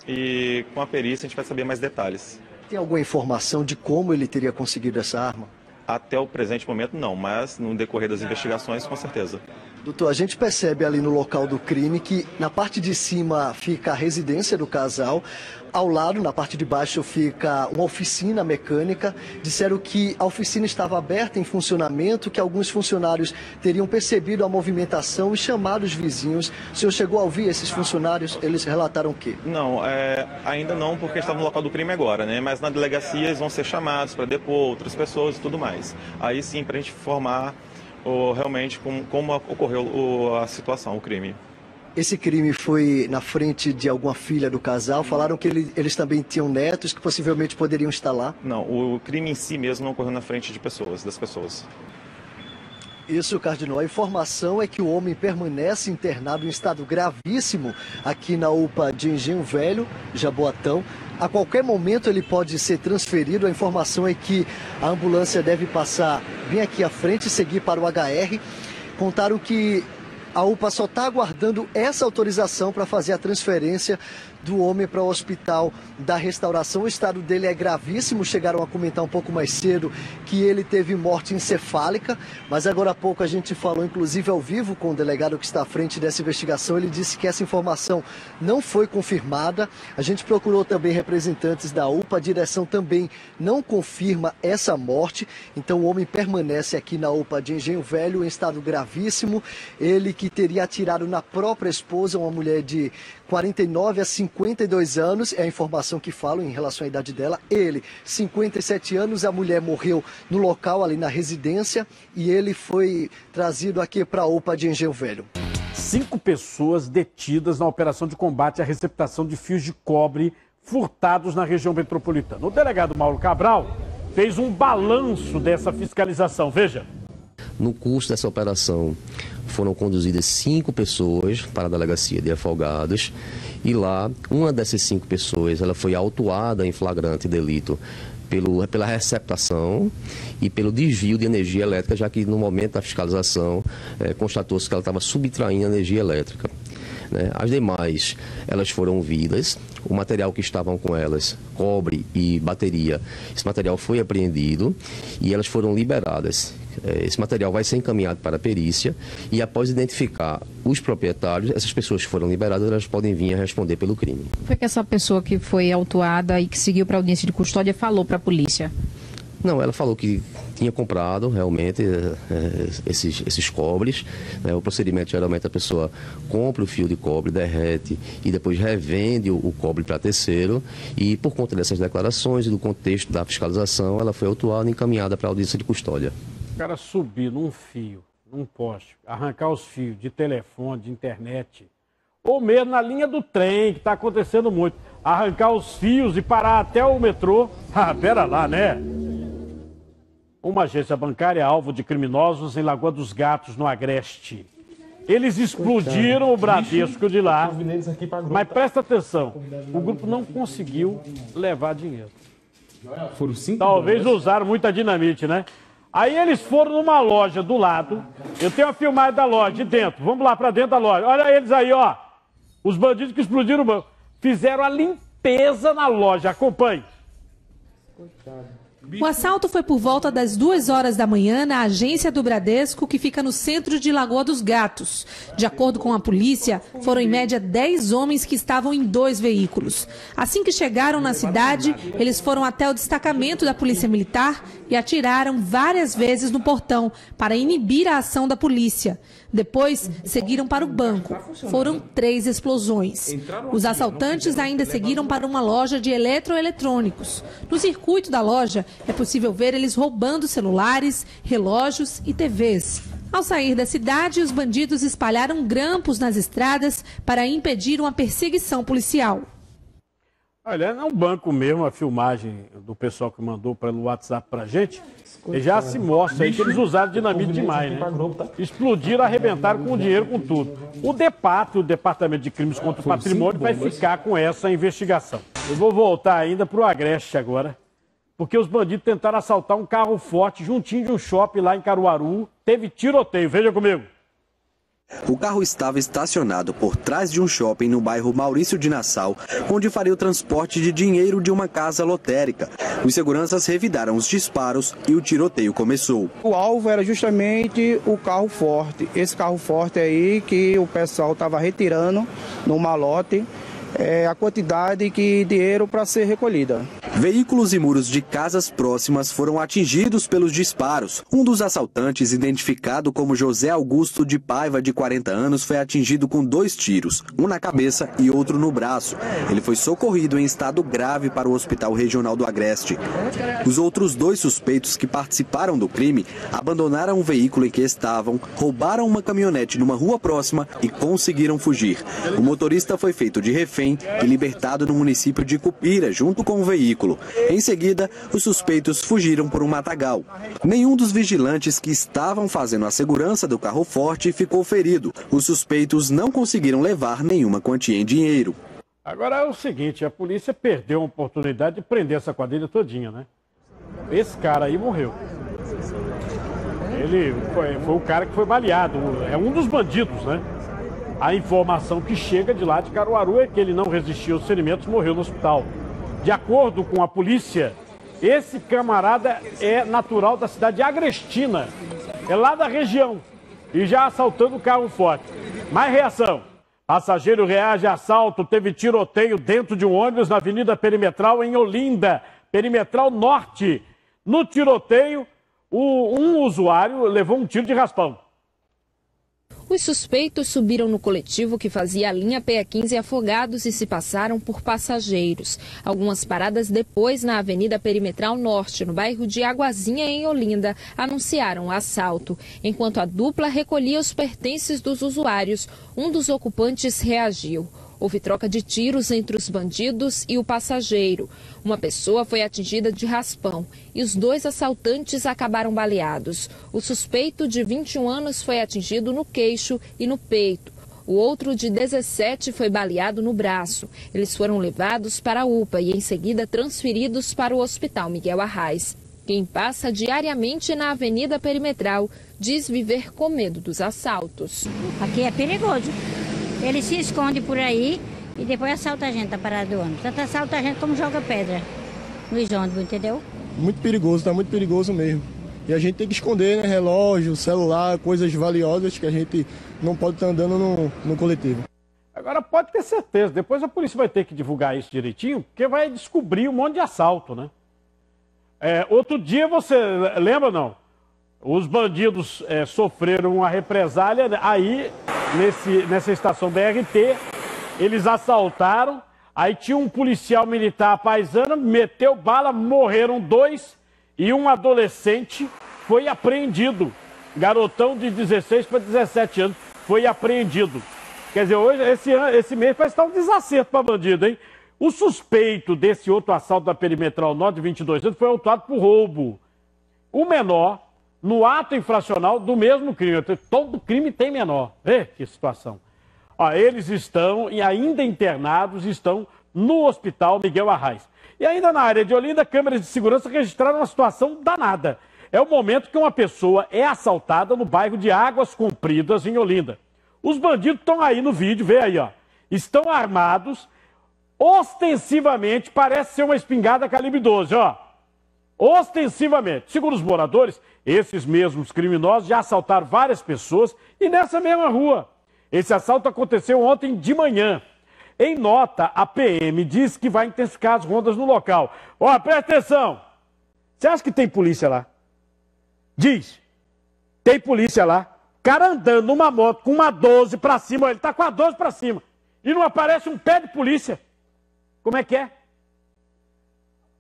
e com a perícia a gente vai saber mais detalhes. Tem alguma informação de como ele teria conseguido essa arma? Até o presente momento não, mas no decorrer das investigações com certeza. Doutor, a gente percebe ali no local do crime que na parte de cima fica a residência do casal, ao lado, na parte de baixo, fica uma oficina mecânica. Disseram que a oficina estava aberta em funcionamento, que alguns funcionários teriam percebido a movimentação e chamado os vizinhos. O senhor chegou a ouvir esses funcionários? Eles relataram o quê? Não, ainda não, porque estavam no local do crime agora, né? Mas na delegacia eles vão ser chamados para depor outras pessoas e tudo mais. Aí sim, para a gente informar realmente como ocorreu a situação, o crime. Esse crime foi na frente de alguma filha do casal? Falaram que eles também tinham netos que possivelmente poderiam estar lá? Não, o crime em si mesmo não ocorreu na frente das pessoas. Isso, Cardinal. A informação é que o homem permanece internado em estado gravíssimo aqui na UPA de Engenho Velho, Jaboatão. A qualquer momento ele pode ser transferido. A informação é que a ambulância deve passar bem aqui à frente e seguir para o HR. Contaram que a UPA só está aguardando essa autorização para fazer a transferência do homem para o hospital da Restauração. O estado dele é gravíssimo. Chegaram a comentar um pouco mais cedo que ele teve morte encefálica, mas agora há pouco a gente falou, inclusive ao vivo, com o delegado que está à frente dessa investigação. Ele disse que essa informação não foi confirmada. A gente procurou também representantes da UPA, a direção também não confirma essa morte. Então o homem permanece aqui na UPA de Engenho Velho em estado gravíssimo. Ele que teria atirado na própria esposa, uma mulher de 49 a 52 anos, é a informação que falam em relação à idade dela. Ele, 57 anos, a mulher morreu no local, ali na residência, e ele foi trazido aqui para a UPA de Engenho Velho. 5 pessoas detidas na operação de combate à receptação de fios de cobre furtados na região metropolitana. O delegado Mauro Cabral fez um balanço dessa fiscalização. Veja. No curso dessa operação, foram conduzidas 5 pessoas para a delegacia de Afogados e lá, uma dessas 5 pessoas, ela foi autuada em flagrante delito pela receptação e pelo desvio de energia elétrica, já que no momento da fiscalização constatou-se que ela estava subtraindo energia elétrica. As demais, elas foram ouvidas, o material que estavam com elas, cobre e bateria, esse material foi apreendido e elas foram liberadas. Esse material vai ser encaminhado para a perícia e após identificar os proprietários, essas pessoas que foram liberadas, elas podem vir a responder pelo crime. Foi que essa pessoa que foi autuada e que seguiu para a audiência de custódia falou para a polícia? Não, ela falou que tinha comprado realmente esses cobres. O procedimento, geralmente, a pessoa compra o fio de cobre, derrete e depois revende o cobre para terceiro. E por conta dessas declarações e do contexto da fiscalização, ela foi autuada e encaminhada para a audiência de custódia. O cara subir num fio, num poste, arrancar os fios de telefone, de internet, ou mesmo na linha do trem, que está acontecendo muito, arrancar os fios e parar até o metrô. Ah, pera lá, né? Uma agência bancária alvo de criminosos em Lagoa dos Gatos, no Agreste. Eles explodiram o Bradesco de lá, mas presta atenção, o grupo não conseguiu levar dinheiro. Talvez usaram muita dinamite, né? Aí eles foram numa loja do lado, eu tenho a filmagem da loja de dentro, vamos lá para dentro da loja, olha eles aí, ó, os bandidos que explodiram o banco, fizeram a limpeza na loja, acompanhe. O assalto foi por volta das 2 horas da manhã na agência do Bradesco, que fica no centro de Lagoa dos Gatos. De acordo com a polícia, foram em média 10 homens que estavam em 2 veículos. Assim que chegaram na cidade, eles foram até o destacamento da Polícia Militar e atiraram várias vezes no portão para inibir a ação da polícia. Depois, seguiram para o banco. Foram 3 explosões. Os assaltantes ainda seguiram para uma loja de eletroeletrônicos. No circuito da loja, é possível ver eles roubando celulares, relógios e TVs. Ao sair da cidade, os bandidos espalharam grampos nas estradas para impedir uma perseguição policial. Olha, é um banco mesmo, a filmagem do pessoal que mandou pelo WhatsApp pra gente, já se mostra aí que eles usaram dinamite demais, né? Explodiram, arrebentaram com o dinheiro, com tudo. O DEPAT, o Departamento de Crimes contra o Patrimônio, vai ficar com essa investigação. Eu vou voltar ainda pro Agreste agora, porque os bandidos tentaram assaltar um carro forte juntinho de um shopping lá em Caruaru. Teve tiroteio, veja comigo. O carro estava estacionado por trás de um shopping no bairro Maurício de Nassau, onde faria o transporte de dinheiro de uma casa lotérica. Os seguranças revidaram os disparos e o tiroteio começou. O alvo era justamente o carro forte. Esse carro forte aí que o pessoal estava retirando no malote. A quantidade de dinheiro para ser recolhida. Veículos e muros de casas próximas foram atingidos pelos disparos. Um dos assaltantes, identificado como José Augusto de Paiva, de 40 anos, foi atingido com 2 tiros, um na cabeça e outro no braço. Ele foi socorrido em estado grave para o Hospital Regional do Agreste. Os outros 2 suspeitos que participaram do crime abandonaram o veículo em que estavam, roubaram uma caminhonete numa rua próxima e conseguiram fugir. O motorista foi feito de refém e libertado no município de Cupira, junto com o veículo. Em seguida, os suspeitos fugiram por um matagal. Nenhum dos vigilantes que estavam fazendo a segurança do carro forte ficou ferido. Os suspeitos não conseguiram levar nenhuma quantia em dinheiro. Agora é o seguinte, a polícia perdeu a oportunidade de prender essa quadrilha todinha, né? Esse cara aí morreu. Ele foi o cara que foi baleado, é um dos bandidos, né? A informação que chega de lá de Caruaru é que ele não resistiu aos ferimentos e morreu no hospital. De acordo com a polícia, esse camarada é natural da cidade de Agrestina, é lá da região, e já assaltando o carro forte. Mais reação. Passageiro reage a assalto, teve tiroteio dentro de um ônibus na Avenida Perimetral, em Olinda, Perimetral Norte. No tiroteio, um usuário levou um tiro de raspão. Os suspeitos subiram no coletivo que fazia a linha PE15 Afogados e se passaram por passageiros. Algumas paradas depois, na Avenida Perimetral Norte, no bairro de Aguazinha, em Olinda, anunciaram o assalto. Enquanto a dupla recolhia os pertences dos usuários, um dos ocupantes reagiu. Houve troca de tiros entre os bandidos e o passageiro. Uma pessoa foi atingida de raspão e os 2 assaltantes acabaram baleados. O suspeito, de 21 anos, foi atingido no queixo e no peito. O outro, de 17, foi baleado no braço. Eles foram levados para a UPA e, em seguida, transferidos para o Hospital Miguel Arraes. Quem passa diariamente na Avenida Perimetral diz viver com medo dos assaltos. Aqui é perigoso. Ele se esconde por aí e depois assalta a gente na parada do ônibus. Tanto assalta a gente como joga pedra nos ônibus, entendeu? Muito perigoso, tá muito perigoso mesmo. E a gente tem que esconder, né? Relógio, celular, coisas valiosas que a gente não pode estar andando no coletivo. Agora pode ter certeza, depois a polícia vai ter que divulgar isso direitinho, porque vai descobrir um monte de assalto, né? Outro dia, você lembra não? Os bandidos sofreram uma represália, aí nessa estação BRT, eles assaltaram, aí tinha um policial militar paisano, meteu bala, morreram 2 e um adolescente foi apreendido. Garotão de 16 para 17 anos foi apreendido. Quer dizer, hoje, esse mês parece estar um desacerto para bandido, hein? O suspeito desse outro assalto da Perimetral Norte, de 22 anos, foi autuado por roubo. O menor, no ato infracional do mesmo crime. Todo crime tem menor. Vê que situação. Eles estão, e ainda internados, estão no Hospital Miguel Arraes. E ainda na área de Olinda, câmeras de segurança registraram uma situação danada. É o momento que uma pessoa é assaltada no bairro de Águas Compridas, em Olinda. Os bandidos estão aí no vídeo, vê aí, ó. Estão armados. Ostensivamente, parece ser uma espingarda calibre 12, ó. Ostensivamente. Segundo os moradores, esses mesmos criminosos já assaltaram várias pessoas e nessa mesma rua. Esse assalto aconteceu ontem de manhã. Em nota, a PM diz que vai intensificar as rondas no local. Ó, presta atenção. Você acha que tem polícia lá? Diz. Tem polícia lá. O cara andando numa moto com uma 12 pra cima, ele tá com a 12 pra cima. E não aparece um pé de polícia. Como é que é?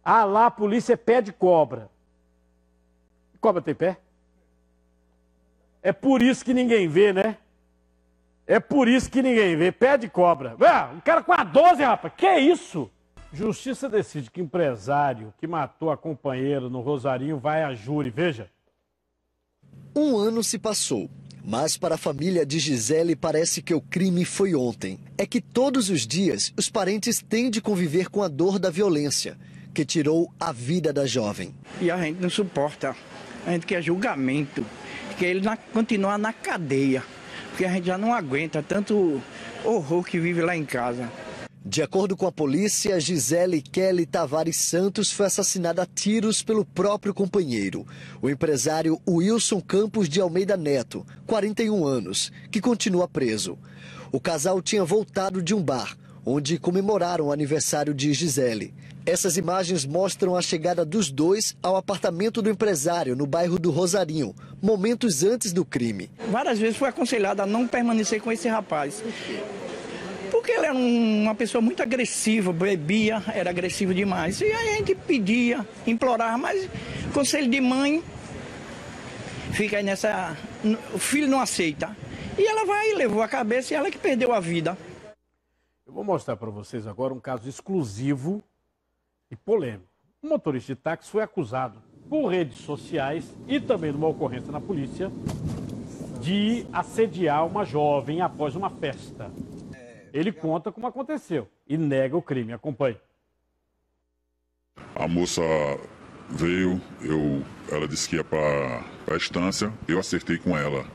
Lá a polícia é pé de cobra. Cobra tem pé? É por isso que ninguém vê, né? É por isso que ninguém vê. Pé de cobra. Um cara com a 12, rapaz. Que isso? Justiça decide que empresário que matou a companheira no Rosarinho vai a júri. Veja. 1 ano se passou. Mas para a família de Gisele parece que o crime foi ontem. É que todos os dias os parentes têm de conviver com a dor da violência, que tirou a vida da jovem. E a gente não suporta, a gente quer julgamento, que ele continuar na cadeia, porque a gente já não aguenta tanto horror que vive lá em casa. De acordo com a polícia, Gisele Kelly Tavares Santos foi assassinada a tiros pelo próprio companheiro, o empresário Wilson Campos de Almeida Neto, 41 anos, que continua preso. O casal tinha voltado de um bar, onde comemoraram o aniversário de Gisele. Essas imagens mostram a chegada dos dois ao apartamento do empresário, no bairro do Rosarinho, momentos antes do crime. Várias vezes foi aconselhado a não permanecer com esse rapaz. Porque ele era uma pessoa muito agressiva, bebia, era agressivo demais. E a gente pedia, implorava, mas conselho de mãe fica aí nessa... O filho não aceita. E ela vai e levou a cabeça e ela que perdeu a vida. Eu vou mostrar para vocês agora um caso exclusivo e polêmico. Um motorista de táxi foi acusado por redes sociais e também numa ocorrência na polícia de assediar uma jovem após uma festa. Ele conta como aconteceu e nega o crime. Acompanhe. A moça veio, ela disse que ia para a estância, eu acertei com ela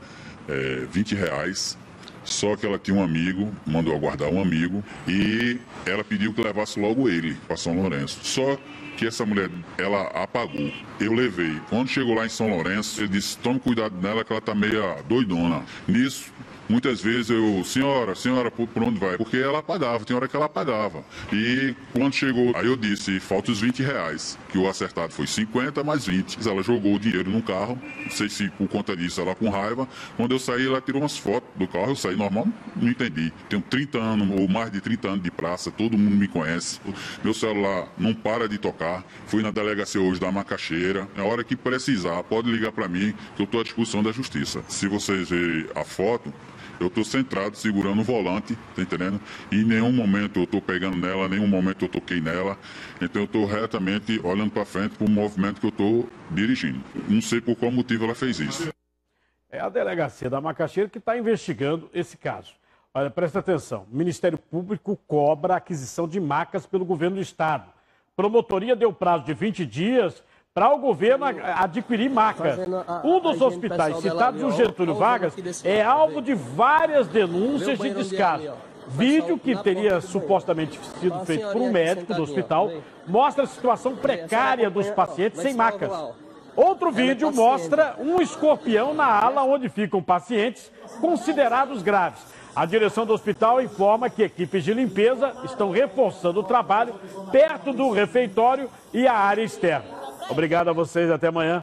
R$20, só que ela tinha um amigo, mandou aguardar um amigo e ela pediu que levasse logo ele para São Lourenço. Só que essa mulher, ela apagou. Eu levei. Quando chegou lá em São Lourenço, ele disse, tome cuidado dela que ela tá meio doidona. Nisso, muitas vezes senhora, por onde vai? Porque ela apagava, tem hora que ela apagava. E quando chegou, aí eu disse, falta os R$20, que o acertado foi 50 mais 20. Ela jogou o dinheiro no carro, não sei se por conta disso ela com raiva. Quando eu saí, ela tirou umas fotos do carro, eu saí normal, não entendi. Tenho 30 anos, ou mais de 30 anos de praça, todo mundo me conhece. Meu celular não para de tocar. Fui na delegacia hoje da Macaxeira. Na hora que precisar, pode ligar para mim, que eu estou à disposição da justiça. Se vocês verem a foto, eu estou centrado, segurando o volante, tá entendendo? E em nenhum momento eu estou pegando nela, em nenhum momento eu toquei nela. Então eu estou retamente olhando para frente para o movimento que eu estou dirigindo. Não sei por qual motivo ela fez isso. É a delegacia da Macaxeira que está investigando esse caso. Olha, presta atenção. O Ministério Público cobra a aquisição de macas pelo governo do estado. Promotoria deu prazo de 20 dias para o governo adquirir macas. Um dos hospitais citados, o Getúlio Vargas, é alvo de várias denúncias de descaso. Vídeo que teria supostamente sido feito por um médico do hospital mostra a situação precária dos pacientes sem macas. Outro vídeo mostra um escorpião na ala onde ficam pacientes considerados graves. A direção do hospital informa que equipes de limpeza estão reforçando o trabalho perto do refeitório e a área externa. Obrigado a vocês, até amanhã.